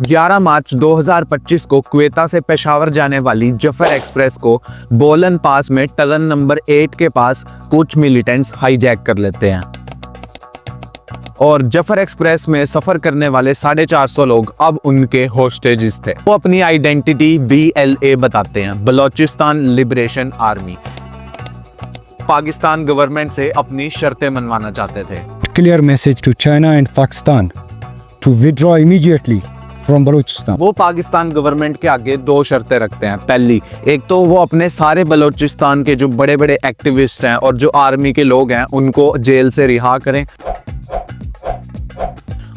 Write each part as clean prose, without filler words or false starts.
11 मार्च 2025 को क्वेता से पेशावर जाने वाली जफर एक्सप्रेस को बोलन पास में टनल नंबर 8 के पास कुछ मिलिटेंट्स हाईजैक कर लेते हैं और जफर एक्सप्रेस में सफर करने वाले 450 लोग अब उनके होस्टेजेस थे। वो अपनी आइडेंटिटी BLA बताते हैं, Balochistan liberation army. Pakistan government से अपनी शर्तें मनवाना चाहते थे। Clear message to China and Pakistan to withdraw immediately from Balochistan. वो पाकिस्तान गवर्नमेंट के आगे 2 शर्तें रखते हैं। पहली, एक तो वो अपने सारे बलोचिस्तान के जो बड़े बड़े एक्टिविस्ट हैं और जो आर्मी के लोग हैं उनको जेल से रिहा करें,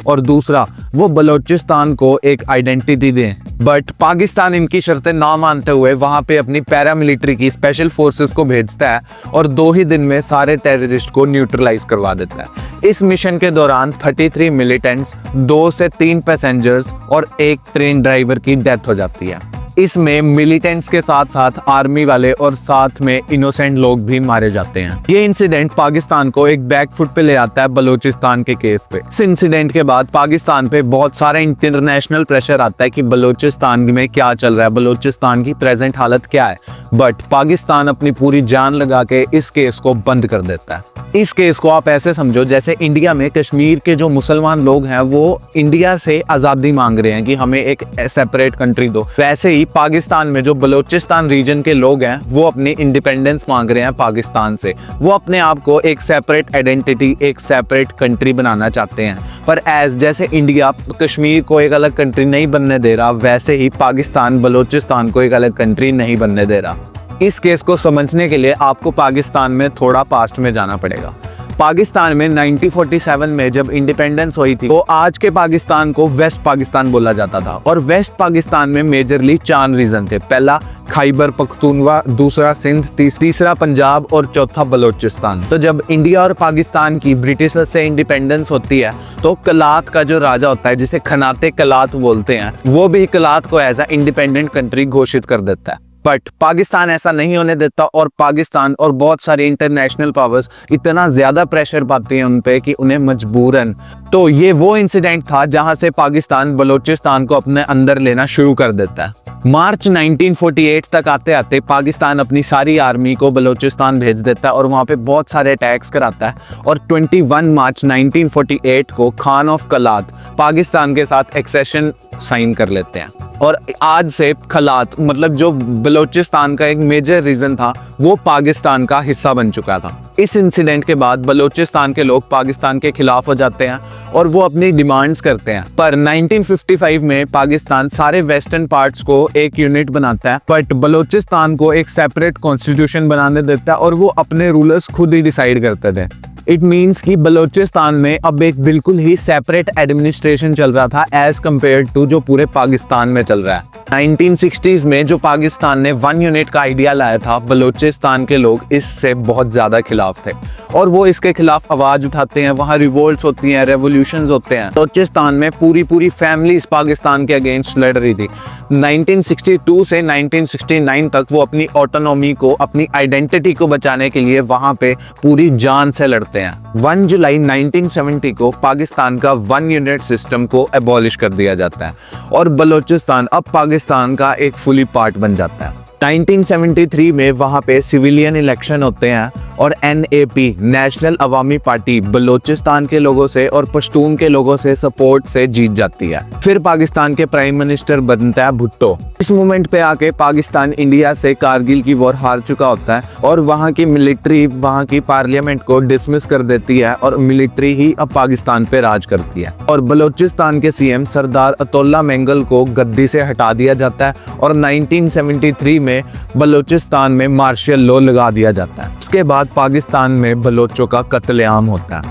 और दूसरा वो बलोचिस्तान को एक आइडेंटिटी दें। बट पाकिस्तान इनकी शर्तें ना मानते हुए वहां पे अपनी पैरामिलिट्री की स्पेशल फोर्सेस को भेजता है और 2 ही दिन में सारे टेररिस्ट को न्यूट्रलाइज करवा देता है। इस मिशन के दौरान 33 मिलिटेंट्स, 2 से 3 पैसेंजर्स और 1 ट्रेन ड्राइवर की डेथ हो जाती है। इसमें मिलिटेंट्स के साथ साथ आर्मी वाले और साथ में इनोसेंट लोग भी मारे जाते हैं। ये इंसिडेंट पाकिस्तान को एक बैकफुट पे ले आता है बलोचिस्तान के केस पे। इस इंसिडेंट के बाद पाकिस्तान पे बहुत सारा इंटरनेशनल प्रेशर आता है कि बलोचिस्तान में क्या चल रहा है, बलोचिस्तान की प्रेजेंट हालत क्या है। बट पाकिस्तान अपनी पूरी जान लगा के इस केस को बंद कर देता है। इस केस को आप ऐसे समझो जैसे इंडिया में कश्मीर के जो मुसलमान लोग हैं वो इंडिया से आज़ादी मांग रहे हैं कि हमें एक सेपरेट कंट्री दो, वैसे ही पाकिस्तान में जो बलोचिस्तान रीजन के लोग हैं वो अपनी इंडिपेंडेंस मांग रहे हैं पाकिस्तान से। वो अपने आप को एक सेपरेट आइडेंटिटी, एक सेपरेट कंट्री बनाना चाहते हैं। पर जैसे इंडिया कश्मीर को एक अलग कंट्री नहीं बनने दे रहा, वैसे ही पाकिस्तान बलोचिस्तान को एक अलग कंट्री नहीं बनने दे रहा। इस केस को समझने के लिए आपको पाकिस्तान में थोड़ा पास्ट में जाना पड़ेगा। पाकिस्तान में 1947 में जब इंडिपेंडेंस हुई थी तो आज के पाकिस्तान को वेस्ट पाकिस्तान बोला जाता था और वेस्ट पाकिस्तान में मेजरली 4 रीजन थे। पहला खैबर पख्तूनवा, दूसरा सिंध, तीसरा पंजाब और चौथा बलोचिस्तान। तो जब इंडिया और पाकिस्तान की ब्रिटिश से इंडिपेंडेंस होती है तो कलात का जो राजा होता है जिसे खनाते कलात बोलते हैं, वो भी कलात को एज अ इंडिपेंडेंट कंट्री घोषित कर देता है। बट पाकिस्तान ऐसा नहीं होने देता और पाकिस्तान और बहुत सारी इंटरनेशनल पावर्स इतना ज्यादा प्रेशर पाती हैं उन पे कि उन्हें मजबूरन। तो ये वो इंसिडेंट था जहां से पाकिस्तान बलोचिस्तान को अपने अंदर लेना शुरू कर देता है। मार्च 1948 तक आते आते पाकिस्तान अपनी सारी आर्मी को बलोचिस्तान भेज देता है और वहाँ पे बहुत सारे अटैक्स कराता है और 21 मार्च 1948 को खान ऑफ कलात पाकिस्तान के साथ एक्सेशन साइन कर लेते हैं। और आज से खलात मतलब जो बलोचिस्तान का एक मेजर रीजन था वो पाकिस्तान का हिस्सा बन चुका था। इस इंसिडेंट के बाद बलोचिस्तान के लोग पाकिस्तान के खिलाफ हो जाते हैं और वो अपनी डिमांड्स करते हैं। पर 1955 में पाकिस्तान सारे वेस्टर्न पार्ट्स को एक यूनिट बनाता है बट बलोचिस्तान को एक सेपरेट कॉन्स्टिट्यूशन बनाने देता है और वो अपने रूलर्स खुद ही डिसाइड करते थे। इट मीन्स कि बलोचिस्तान में अब एक बिल्कुल ही सेपरेट एडमिनिस्ट्रेशन चल रहा था एज कम्पेयर टू जो पूरे पाकिस्तान में चल रहा है। 1960s में जो पाकिस्तान ने 1 यूनिट का आइडिया लाया था, बलोचिस्तान के लोग इससे बहुत ज्यादा खिलाफ थे और वो इसके खिलाफ आवाज उठाते हैं। वहाँ रिवोल्ट्स होती हैं, रेवोल्यूशंस होते हैं। बलोचिस्तान में पूरी फैमिलीज पाकिस्तान के अगेंस्ट लड़ रही थी। 1962 से 1969 तक वो अपनी ऑटोनॉमी को, अपनी आइडेंटिटी को बचाने के लिए वहां पे पूरी जान से लड़ते हैं। 1 जुलाई 1970 को पाकिस्तान का 1 यूनिट सिस्टम को एबॉलिश कर दिया जाता है और बलोचिस्तान अब पाकिस्तान का एक फुली पार्ट बन जाता है। 1973 में वहां पे सिविलियन इलेक्शन होते हैं और NAP नेशनल अवामी पार्टी बलोचिस्तान के लोगों से और पश्तून के लोगों से सपोर्ट से जीत जाती है। फिर पाकिस्तान के प्राइम मिनिस्टर बनता है भुट्टो। इस मूवमेंट पे आके पाकिस्तान इंडिया से कारगिल की वॉर हार चुका होता है और वहाँ की मिलिट्री वहाँ की पार्लियामेंट को डिसमिस कर देती है और मिलिट्री ही अब पाकिस्तान पे राज करती है और बलोचिस्तान के CM सरदार अतुल्ला मेंगल को गद्दी से हटा दिया जाता है और 1973 में बलोचिस्तान में मार्शल लॉ लगा दिया जाता है। उसके बाद पाकिस्तान में बलोचों का कत्लेआम होता है।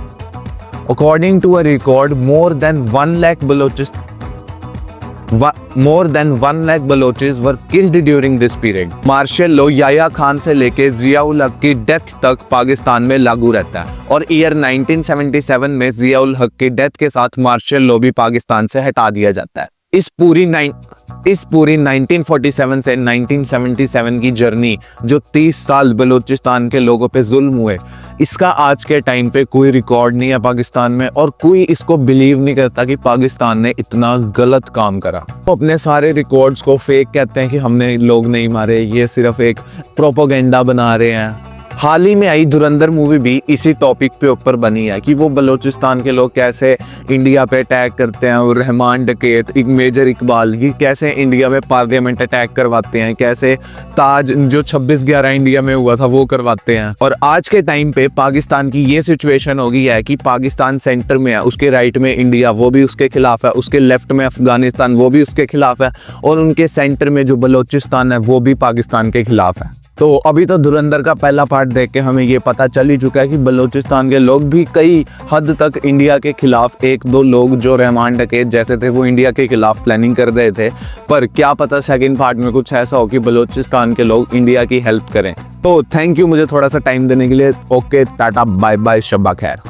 According to a record more than 1 lakh Balochis were killed during this period. Martial law Yahya Khan से लेके जियाउल हक की डेथ तक पाकिस्तान में लागू रहता है और ईयर 1977 में जियाउल हक की डेथ के साथ मार्शल लॉ भी पाकिस्तान से हटा दिया जाता है। इस पूरी 1947 से 1977 की जर्नी जो 30 साल बलूचिस्तान के लोगों पे जुल्म हुए, इसका आज के टाइम पे कोई रिकॉर्ड नहीं है पाकिस्तान में, और कोई इसको बिलीव नहीं करता कि पाकिस्तान ने इतना गलत काम करा। वो अपने सारे रिकॉर्ड्स को फेक कहते हैं कि हमने लोग नहीं मारे, ये सिर्फ एक प्रोपोगेंडा बना रहे हैं। हाल ही में आई धुरंधर मूवी भी इसी टॉपिक पे ऊपर बनी है कि वो बलूचिस्तान के लोग कैसे इंडिया पे अटैक करते हैं, और रहमान डकैत, एक मेजर इकबाल की कैसे इंडिया में पार्लियामेंट अटैक करवाते हैं, कैसे ताज जो 26/11 इंडिया में हुआ था वो करवाते हैं। और आज के टाइम पे पाकिस्तान की ये सिचुएशन हो गई है कि पाकिस्तान सेंटर में है, उसके राइट में इंडिया वो भी उसके खिलाफ है, उसके लेफ्ट में अफगानिस्तान वो भी उसके खिलाफ है, और उनके सेंटर में जो बलूचिस्तान है वो भी पाकिस्तान के खिलाफ है। तो अभी तो धुरंधर का पहला पार्ट देख के हमें ये पता चल ही चुका है कि बलूचिस्तान के लोग भी कई हद तक इंडिया के खिलाफ, एक दो लोग जो रहमान डकैत जैसे थे वो इंडिया के खिलाफ प्लानिंग कर रहे थे। पर क्या पता सेकंड पार्ट में कुछ ऐसा हो कि बलूचिस्तान के लोग इंडिया की हेल्प करें। तो थैंक यू मुझे थोड़ा सा टाइम देने के लिए। ओके, टाटा, बाय बाय, शब्बा खैर।